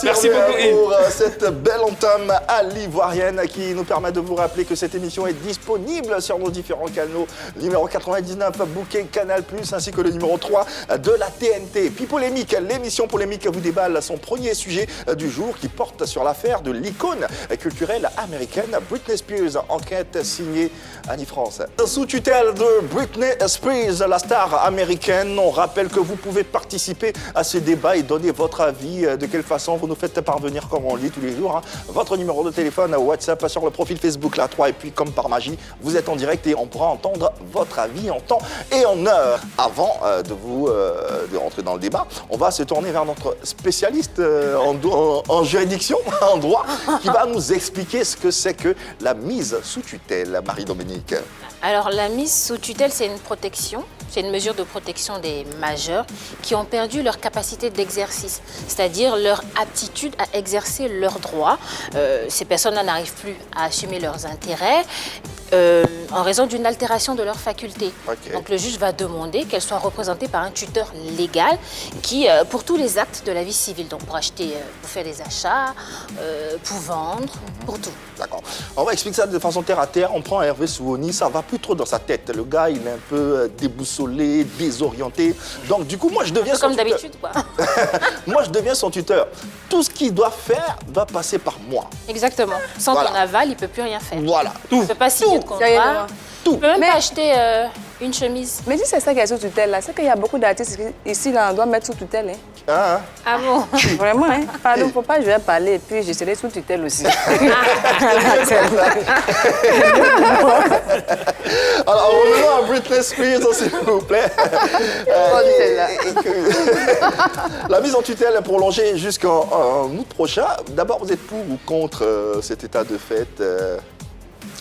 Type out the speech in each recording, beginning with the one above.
Merci beaucoup, pour cette belle entame à l'ivoirienne qui nous permet de vous rappeler que cette émission est disponible sur nos différents canaux. Numéro 99, Bouquet Canal+, ainsi que le numéro 3 de la TNT. Puis Polémique, l'émission Polémique vous déballe son premier sujet du jour qui porte sur l'affaire de l'icône culturelle américaine Britney Spears. Enquête signée Annie France. Sous tutelle de Britney Spears, la star américaine, on rappelle que vous pouvez participer à ce débat et donner votre avis. De quelle façon vous nous faites parvenir, comme on lit tous les jours, votre numéro de téléphone, WhatsApp, sur le profil Facebook La 3. Et puis, comme par magie, vous êtes en direct et on pourra entendre votre avis en temps et en heure. Avant de rentrer dans le débat, on va se tourner vers notre spécialiste en juridiction, en droit, qui va nous expliquer ce que c'est que la mise sous tutelle. Marie-Dominique. Alors, la mise sous tutelle, c'est une protection. C'est une mesure de protection des majeurs qui ont perdu leur capacité d'exercice, c'est-à-dire leur aptitude à exercer leurs droits. Ces personnes-là n'arrivent plus à assumer leurs intérêts en raison d'une altération de leurs facultés. Okay. Donc le juge va demander qu'elles soient représentées par un tuteur légal qui, pour tous les actes de la vie civile, donc pour acheter, pour faire des achats, pour vendre, pour tout. D'accord. On va expliquer ça de façon terre à terre. On prend Hervé Souoni, ça va plus trop dans sa tête. Le gars, il est un peu déboussolé, désorienté. Donc du coup, moi, je deviens son tuteur. Comme d'habitude, quoi. Moi, je deviens son tuteur. Tout ce qu'il doit faire doit passer par moi. Exactement. Sans ton aval, il ne peut plus rien faire. Voilà. Il ne peut pas signer de contrat. Tout. Tu ne peux même pas acheter une chemise. Mais si c'est ça qui est sous tutelle, là, c'est qu'il y a beaucoup d'artistes ici, là, on doit mettre sous tutelle. Hein. Ah bon? Vraiment, hein? Pardon, faut pas, je vais parler, et puis je serai sous tutelle aussi. Alors, revenons à Britney Spears, s'il vous plaît. La mise en tutelle est prolongée jusqu'en août prochain. D'abord, vous êtes pour ou contre cet état de fait?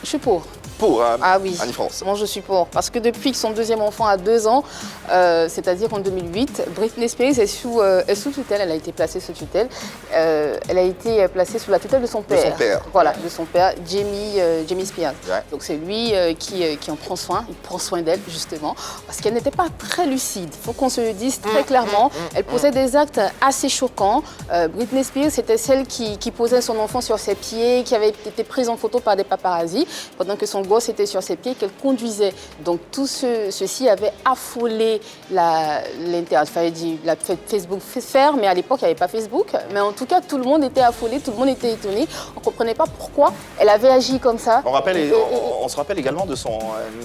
Je suis pour. Pour, ah oui, Annie France. Moi je suis pour. Parce que depuis que son deuxième enfant a 2 ans, c'est-à-dire en 2008, Britney Spears est sous tutelle, elle a été placée sous tutelle. Elle a été placée sous la tutelle de son père. De son père. Voilà, de son père, Jamie Spears. Ouais. Donc c'est lui qui en prend soin, il prend soin d'elle justement, parce qu'elle n'était pas très lucide. Il faut qu'on se le dise très clairement. Elle posait des actes assez choquants. Britney Spears, c'était celle qui posait son enfant sur ses pieds, qui avait été prise en photo par des paparazzis, pendant que son gosse était sur ses pieds, qu'elle conduisait. Donc tout ceci avait affolé l'internet. Fallait dire la Facebook faire, mais à l'époque il n'y avait pas Facebook. Mais en tout cas tout le monde était affolé, tout le monde était étonné. On ne comprenait pas pourquoi elle avait agi comme ça. On se rappelle également de son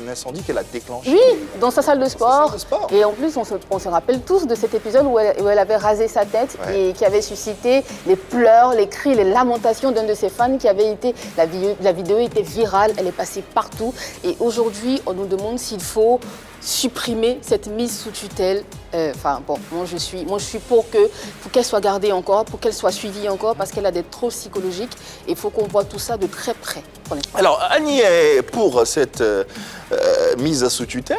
incendie qu'elle a déclenché. Oui, dans sa salle de sport. Et en plus on se rappelle tous de cet épisode où elle avait rasé sa tête et qui avait suscité les pleurs, les cris, les lamentations d'un de ses fans qui avait été. La vidéo était virale, elle est passée partout. Et aujourd'hui, on nous demande s'il faut supprimer cette mise sous tutelle. Moi je suis pour qu'elle soit gardée encore, pour qu'elle soit suivie encore, parce qu'elle a des troubles psychologiques. Et il faut qu'on voit tout ça de très près. Alors, Annie est pour cette mise sous tutelle.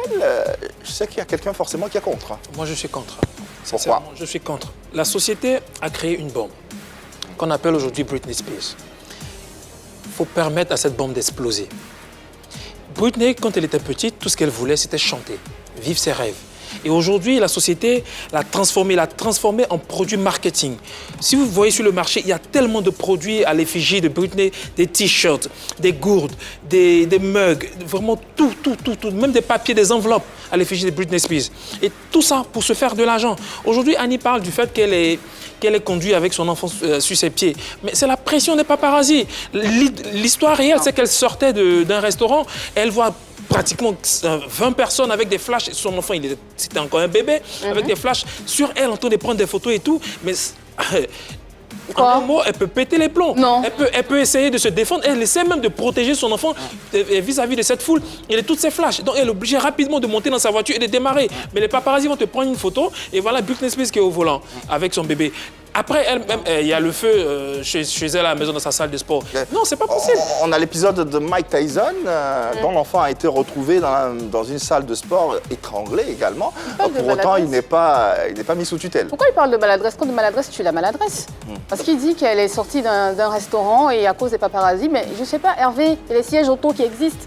Je sais qu'il y a quelqu'un forcément qui est contre. Moi, je suis contre. Pourquoi? Je suis contre. La société a créé une bombe qu'on appelle aujourd'hui Britney Spears. Il faut permettre à cette bombe d'exploser. Britney, quand elle était petite, tout ce qu'elle voulait, c'était chanter, vivre ses rêves. Et aujourd'hui, la société l'a transformée en produit marketing. Si vous voyez sur le marché, il y a tellement de produits à l'effigie de Britney, des t-shirts, des gourdes, des mugs, vraiment tout, même des papiers, des enveloppes à l'effigie de Britney Spears. Et tout ça pour se faire de l'argent. Aujourd'hui, Annie parle du fait qu'elle est conduite avec son enfant sur ses pieds. Mais c'est la pression des paparazzis. L'histoire réelle, c'est qu'elle sortait d'un restaurant, elle voit pratiquement 20 personnes avec des flashs. Son enfant, c'était encore un bébé, avec des flashs sur elle, en train de prendre des photos et tout. Mais en un mot, elle peut péter les plombs. Non. Elle peut essayer de se défendre. Elle essaie même de protéger son enfant vis-à-vis de cette foule. Il a toutes ces flashs. Donc, elle est obligée rapidement de monter dans sa voiture et de démarrer. Mais les paparazzis vont te prendre une photo et voilà Britney Spears qui est au volant avec son bébé. Après, elle-même, il y a le feu chez elle à la maison, dans sa salle de sport. Non, c'est pas possible. On a l'épisode de Mike Tyson, dont l'enfant a été retrouvé dans une salle de sport étranglé également. Pour autant, il n'est pas mis sous tutelle. Pourquoi il parle de maladresse? Quand de maladresse, tu es la maladresse. Parce qu'il dit qu'elle est sortie d'un restaurant et à cause des paparazzis, mais je sais pas, Hervé, il y a les sièges auto qui existent.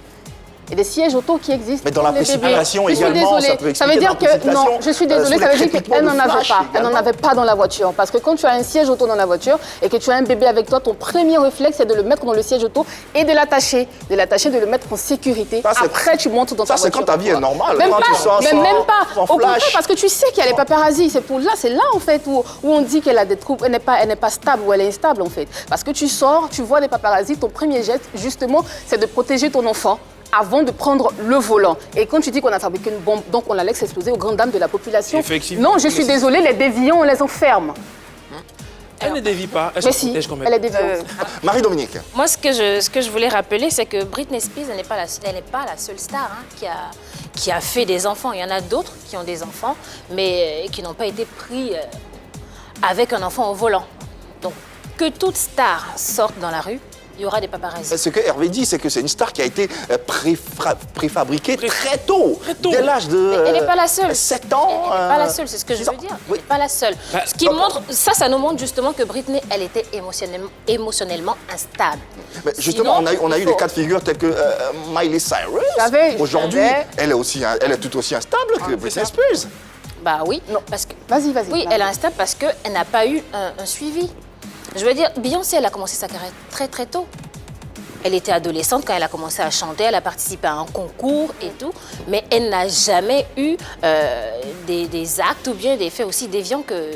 et des sièges auto qui existent. Mais dans la pour les bébés. précipitation Je suis également, désolée. ça peut Ça veut expliquer dire dans la que, précipitation, non, je suis désolée, sous ça les veut dire crépitements qu'elle de n'en avait flash pas. Elle n'en également. avait pas dans la voiture. Parce que quand tu as un siège auto dans la voiture et que tu as un bébé avec toi, ton premier réflexe, c'est de le mettre dans le siège auto et de l'attacher. De le mettre en sécurité. Ça, c'est- Après, tu montes dans ta Ça, c'est voiture. quand ta vie est normale. Même quand pas, tu sors mais sans- même pas. sans Au contraire, flash. parce que tu sais qu'il y a les paparazzis. C'est là en fait où on dit qu'elle a des troubles. Elle n'est pas stable ou elle est instable en fait. Parce que tu sors, tu vois des paparazzis. Ton premier geste, justement, c'est de protéger ton enfant avant de prendre le volant. Et quand tu dis qu'on a fabriqué une bombe, donc on la laisse exploser aux grandes dames de la population. Effectivement. Non, je suis désolée, les déviants, on les enferme. Elle ne dévie pas, elle Mais se si, protège quand même. elle est déviante. Marie-Dominique. Moi, ce que je voulais rappeler, c'est que Britney Spears, elle n'est pas la seule star hein, qui a fait des enfants. Il y en a d'autres qui ont des enfants, mais qui n'ont pas été pris avec un enfant au volant. Donc, que toute star sorte dans la rue, il y aura des paparazzis. Ce que Hervé dit, c'est que c'est une star qui a été préfabriquée très tôt. Très tôt. Dès l'âge de Mais elle n'est pas la seule. 7 ans. Elle n'est pas la seule, c'est ce que je veux dire. Elle Oui. n'est pas la seule. Bah, Ce qui montre, ça nous montre justement que Britney, elle était émotionnellement instable. Mais justement, Sinon, on a eu il des faut- cas de figure tels que Miley Cyrus. J'avais- Aujourd'hui, j'avais- elle est tout aussi instable que Britney Spears. Bah oui, Non. parce que Vas-y. oui, elle est instable parce qu'elle n'a pas eu un suivi. Je veux dire, Beyoncé, elle a commencé sa carrière très très tôt. Elle était adolescente quand elle a commencé à chanter, elle a participé à un concours et tout, mais elle n'a jamais eu des actes ou bien des faits aussi déviants que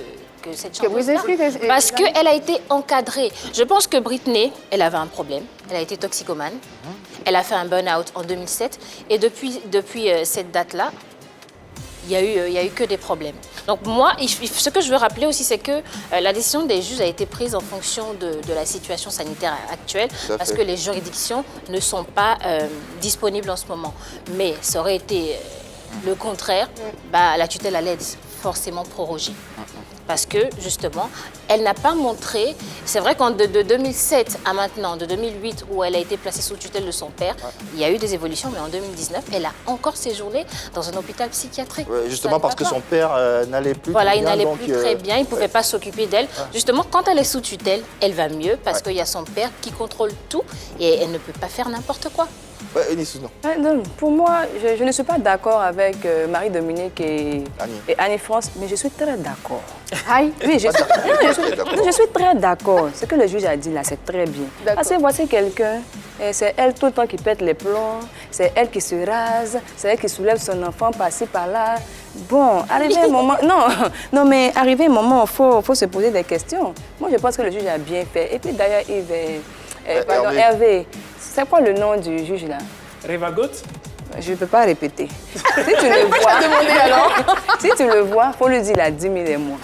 cette Que Britney chanteuse. Spears, Parce qu'elle a été encadrée. Je pense que Britney, elle avait un problème. Elle a été toxicomane. Elle a fait un burn-out en 2007. Et depuis cette date-là, il n'y a eu que des problèmes. Donc moi, ce que je veux rappeler aussi, c'est que la décision des juges a été prise en fonction de la situation sanitaire actuelle, Tout à parce fait. que les juridictions ne sont pas disponibles en ce moment. Mais ça aurait été le contraire, bah, la tutelle allait être forcément prorogée. Parce que, justement, elle n'a pas montré... C'est vrai qu'en de 2007 à maintenant, de 2008, où elle a été placée sous tutelle de son père, il y a eu des évolutions, mais en 2019, elle a encore séjourné dans un hôpital psychiatrique. Ouais, justement Ça parce ne que va son pas. père n'allait plus Voilà, très il bien, n'allait donc, plus très bien, il ne pouvait pas s'occuper d'elle. Justement, quand elle est sous tutelle, elle va mieux parce qu'il y a son père qui contrôle tout et elle ne peut pas faire n'importe quoi. Ouais, Enis Soudan. Non, pour moi, je ne suis pas d'accord avec Marie-Dominique et Annie-France, mais je suis très d'accord. Aïe. Oui, je suis, d'accord. non, je suis très d'accord. Ce que le juge a dit là, c'est très bien. D'accord. Parce que voici quelqu'un, c'est elle tout le temps qui pète les plombs, c'est elle qui se rase, c'est elle qui soulève son enfant par-ci, par-là. Bon, arrivé un moment... Non, mais arrivé un moment, il faut se poser des questions. Moi, je pense que le juge a bien fait. Et puis d'ailleurs, Hervé, c'est quoi le nom du juge là? Revagot. Je ne peux pas répéter. Si tu le vois, si tu le vois, il faut lui dire la 10 000 et moi.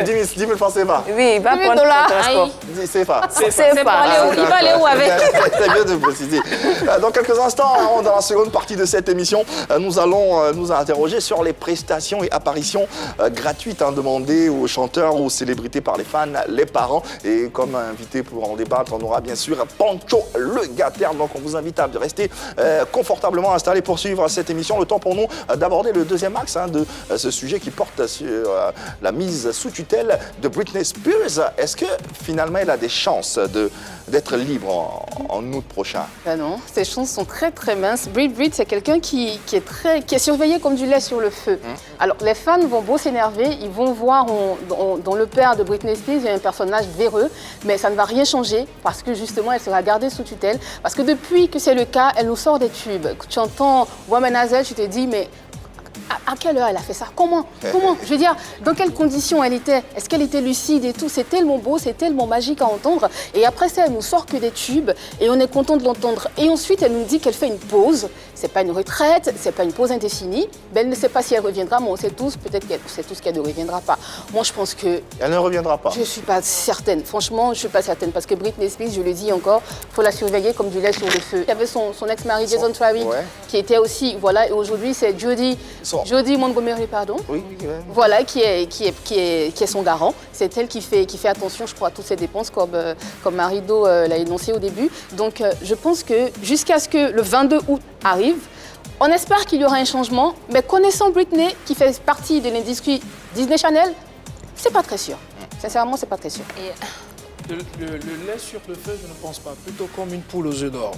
10 000 francs CFA. Oui, il va 10 000 prendre dollars. ton transport. 10 CFA. C'est pas aller où, il va aller où avec? C'est bien de préciser. Dans quelques instants, dans la seconde partie de cette émission, nous allons nous interroger sur les prestations et apparitions gratuites demandées aux chanteurs ou aux célébrités par les fans, les parents. Et comme invité pour en débattre, on aura bien sûr Pancho le Gatter. Donc on vous invite à rester confortablement installés pour suivre cette émission. Le temps pour nous d'aborder le deuxième axe de ce sujet qui porte sur la mise sous tutelle de Britney Spears. Est-ce que finalement elle a des chances d'être libre en août prochain? Ben non, ses chances sont très très minces. Brit, c'est quelqu'un qui est surveillé comme du lait sur le feu. Alors les fans vont beau s'énerver, ils vont voir dans le père de Britney Spears, il y a un personnage véreux, mais ça ne va rien changer parce que justement elle sera gardée sous tutelle. Parce que depuis que c'est le cas, elle nous sort des tubes. Quand tu entends Womanizer, tu te dis mais à quelle heure elle a fait ça? Comment? Je veux dire, dans quelles conditions elle était? Est-ce qu'elle était lucide et tout? C'est tellement beau, c'est tellement magique à entendre. Et après ça, elle nous sort que des tubes et on est content de l'entendre. Et ensuite, elle nous dit qu'elle fait une pause. C'est pas une retraite, c'est pas une pause indéfinie. Mais elle ne sait pas si elle reviendra, mais on sait tous, peut-être qu'elle sait tous qu'elle ne reviendra pas. Moi, je pense que Elle ne reviendra pas. je ne suis pas certaine. Franchement, je ne suis pas certaine. Parce que Britney Spears, je le dis encore, il faut la surveiller comme du lait sur le feu. Il y avait son ex-mari, Jason Trawick, ouais. qui était aussi, voilà, et aujourd'hui, c'est Jodie Montgomery, pardon. Oui, Voilà, qui est son garant. C'est elle qui fait attention, je crois, à toutes ses dépenses, comme Marido l'a énoncé au début. Donc, je pense que jusqu'à ce que le 22 août arrive, on espère qu'il y aura un changement. Mais connaissant Britney, qui fait partie de l'industrie Disney Channel, c'est pas très sûr. Sincèrement, c'est pas très sûr. Le lait sur le feu, je ne pense pas. Plutôt comme une poule aux œufs d'or.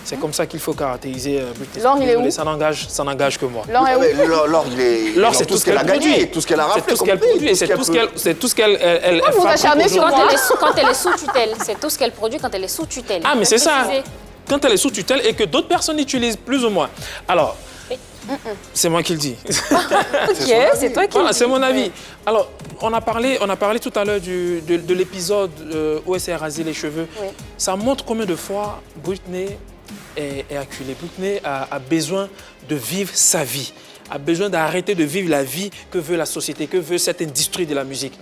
C'est comme ça qu'il faut caractériser Britney Laure, il est Spears. où Ça n'engage que moi. Laure est où? Laure, il est. Laure, dans c'est tout ce qu'elle a gagné, tout ce qu'elle a C'est raflé. tout ce qu'elle produit, c'est tout ce qu'elle Ah, vous fabrique acharnez sur aujourd'hui. moi. Quand elle est sous tutelle, c'est tout ce qu'elle produit quand elle est sous tutelle. Ah, mais c'est ça. Préciser. Quand elle est sous tutelle et que d'autres personnes l'utilisent plus ou moins. Alors, c'est moi qui le dis. Ok, c'est toi qui... Voilà, c'est mon avis. Alors, on a parlé tout à l'heure de l'épisode où elle s'est rasé les cheveux. Oui. Ça montre combien de fois Britney est acculée. Britney a besoin de vivre sa vie, a besoin d'arrêter de vivre la vie que veut la société, que veut cette industrie de la musique.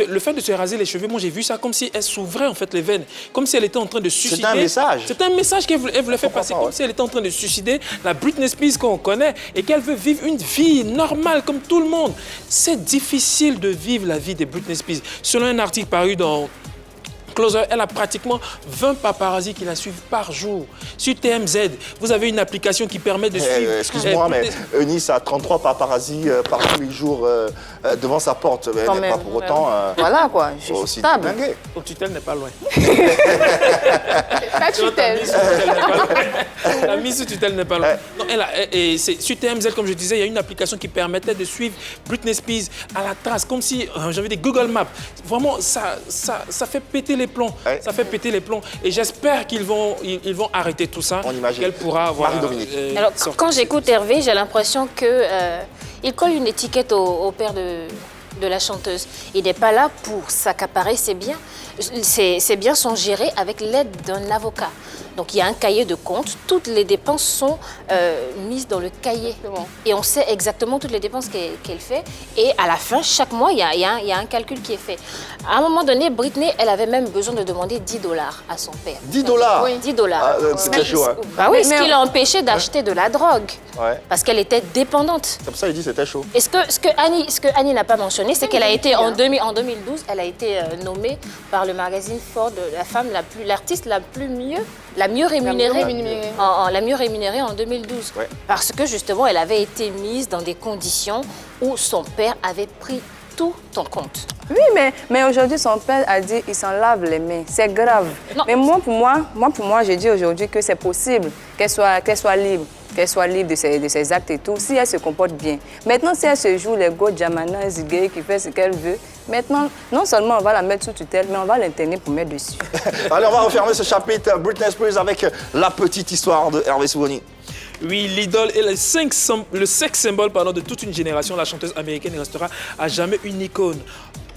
Le fait de se raser les cheveux, moi j'ai vu ça comme si elle s'ouvrait en fait les veines, comme si elle était en train de suicider. C'est un message. C'est un message qu'elle voulait faire passer, comme si elle était en train de suicider la Britney Spears qu'on connaît et qu'elle veut vivre une vie normale comme tout le monde. C'est difficile de vivre la vie de Britney Spears. Selon un article paru dans Closer, elle a pratiquement 20 paparazzis qui la suivent par jour. Sur TMZ, vous avez une application qui permet de suivre... Excuse-moi, mais Eunice a 33 paparazzis par tous les jours devant sa porte. Elle Quand n'est même. pas pour autant Voilà quoi, je suis aussi stable. dingue. Ton tutelle n'est pas loin. Pas tutelle. La mise sous tutelle n'est pas loin. Non, sur TMZ, comme je disais, il y a une application qui permettait de suivre Britney Spears à la trace, comme si j'avais des Google Maps. Vraiment, ça fait péter les plombs. Ouais. Ça fait péter les plombs. Et j'espère qu'ils vont arrêter tout ça. On imagine. Qu'elle pourra avoir. Marie-Dominique. Alors, quand j'écoute Hervé, j'ai l'impression que il colle une étiquette au père de la chanteuse. Il n'est pas là pour s'accaparer ses biens. Ses biens sont gérés avec l'aide d'un avocat. Donc il y a un cahier de compte, toutes les dépenses sont mises dans le cahier. Et on sait exactement toutes les dépenses qu'elle fait. Et à la fin, chaque mois, il y a un calcul qui est fait. À un moment donné, Britney, elle avait même besoin de demander 10 $, à son père. 10 $. Oui, 10 $. Ah, c'était chaud, hein. Bah oui, ce Mais- qui l'a empêché d'acheter de la drogue. Ouais. Parce qu'elle était dépendante. C'est pour ça qu'il dit c'était chaud. Et ce que Annie n'a pas mentionné, c'est qu'elle a été en 2012, elle a été nommée par le magazine Forbes la femme l'artiste la mieux rémunérée, rémunérée. la mieux rémunérée en 2012. Ouais. Parce que justement, elle avait été mise dans des conditions où son père avait pris tout en compte. Oui, mais aujourd'hui, son père a dit qu'il s'en lave les mains. C'est grave. Non. Mais moi, pour moi, je dis aujourd'hui que c'est possible qu'elle soit libre. Qu'elle soit libre de ses actes et tout, si elle se comporte bien. Maintenant, si elle se joue les go Jamana, Zigay, qui fait ce qu'elle veut, maintenant, non seulement on va la mettre sous tutelle, mais on va l'interner pour mettre dessus. Allez, on va refermer ce chapitre Britney Spears avec la petite histoire de Hervé Souvoni. Oui, l'idole et le sex symbole de toute une génération, la chanteuse américaine restera à jamais une icône.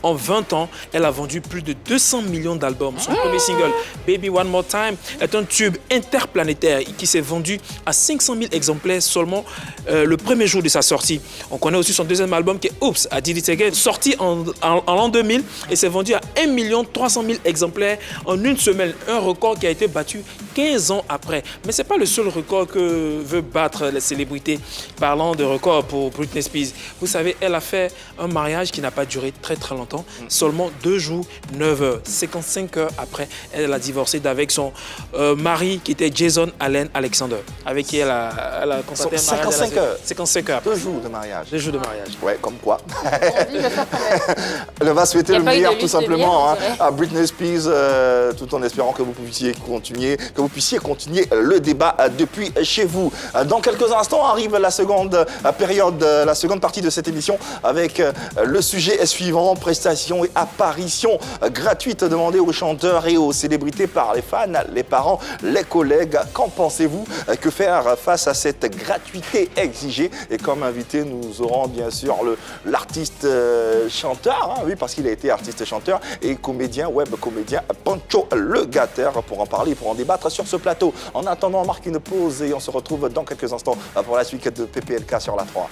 En 20 ans, elle a vendu plus de 200 millions d'albums. Son premier single, Baby One More Time, est un tube interplanétaire qui s'est vendu à 500 000 exemplaires seulement le premier jour de sa sortie. On connaît aussi son deuxième album qui est Oops, I Did It Again, sorti en l'an 2000 et s'est vendu à 1 300 000 exemplaires en une semaine. Un record qui a été battu 15 ans après. Mais ce n'est pas le seul record que veut battre les célébrités. Parlant de record pour Britney Spears, vous savez, elle a fait un mariage qui n'a pas duré très longtemps. Seulement 2 jours, 9 heures. 55 heures après, elle a divorcé d'avec son mari qui était Jason Allen Alexander, avec qui elle a constaté un mariage. 55 heures. 55 heures. 2 jours de mariage. 2 jours de mariage. Ouais, comme quoi. On dit, je vais faire connaître. Elle va souhaiter Y a le pas eu de meilleur tout liste de simplement biens, hein, on dirait. à Britney Spears, tout en espérant que vous puissiez continuer le débat depuis chez vous. Dans quelques instants arrive la seconde période, la seconde partie de cette émission avec le sujet suivant, prestations et apparitions gratuites demandées aux chanteurs et aux célébrités par les fans, les parents, les collègues. Qu'en pensez-vous? Que faire face à cette gratuité exigée? Et comme invité, nous aurons bien sûr l'artiste chanteur, hein, oui, parce qu'il a été artiste chanteur et comédien, web comédien, Pancho Le Gatter, pour en parler, pour en débattre sur ce plateau. En attendant, on marque une pause et on se retrouve dans quelques instants pour la suite de PPLK sur la 3.